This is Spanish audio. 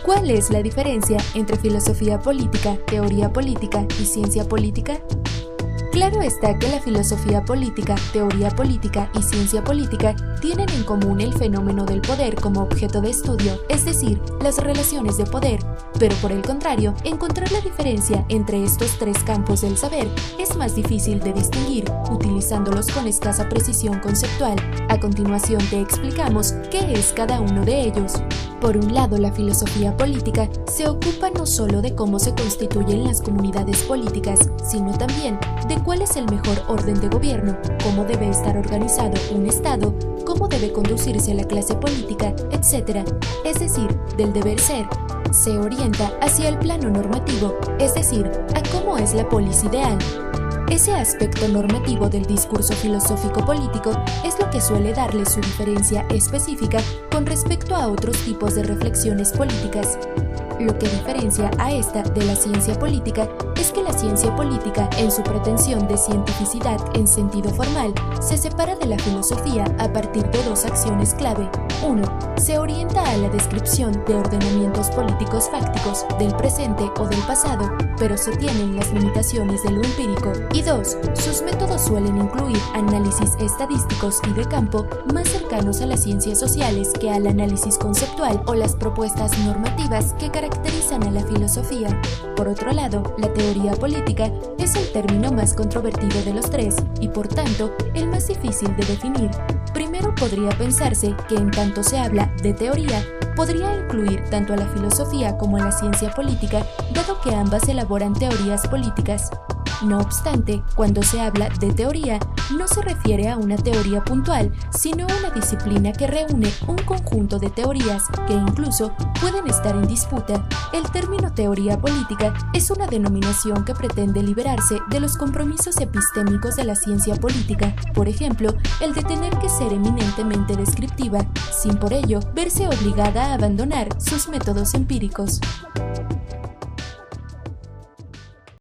¿Cuál es la diferencia entre filosofía política, teoría política y ciencia política? Claro está que la filosofía política, teoría política y ciencia política tienen en común el fenómeno del poder como objeto de estudio, es decir, las relaciones de poder, pero por el contrario, encontrar la diferencia entre estos tres campos del saber es más difícil de distinguir, utilizándolos con escasa precisión conceptual. A continuación te explicamos qué es cada uno de ellos. Por un lado, la filosofía política se ocupa no solo de cómo se constituyen las comunidades políticas, sino también de cuál es el mejor orden de gobierno, cómo debe estar organizado un Estado, cómo debe conducirse la clase política, etc. Es decir, del deber ser. Se orienta hacia el plano normativo, es decir, a cómo es la polis ideal. Ese aspecto normativo del discurso filosófico-político es lo que suele darle su diferencia específica con respecto a otros tipos de reflexiones políticas. Lo que diferencia a esta de la ciencia política es que la ciencia política, en su pretensión de cientificidad en sentido formal, se separa de la filosofía a partir de dos acciones clave. 1. Se orienta a la descripción de ordenamientos políticos fácticos del presente o del pasado, pero se tienen las limitaciones de lo empírico. Y 2. Sus métodos suelen incluir análisis estadísticos y de campo más cercanos a las ciencias sociales que al análisis conceptual o las propuestas normativas que caracterizan a la filosofía. Por otro lado, la teoría política es el término más controvertido de los tres y, por tanto, el más difícil de definir. Primero podría pensarse que en tanto se habla de teoría, podría incluir tanto a la filosofía como a la ciencia política, dado que ambas elaboran teorías políticas. No obstante, cuando se habla de teoría, no se refiere a una teoría puntual, sino a una disciplina que reúne un conjunto de teorías que incluso pueden estar en disputa. El término teoría política es una denominación que pretende liberarse de los compromisos epistémicos de la ciencia política, por ejemplo, el de tener que ser eminentemente descriptiva, sin por ello verse obligada a abandonar sus métodos empíricos.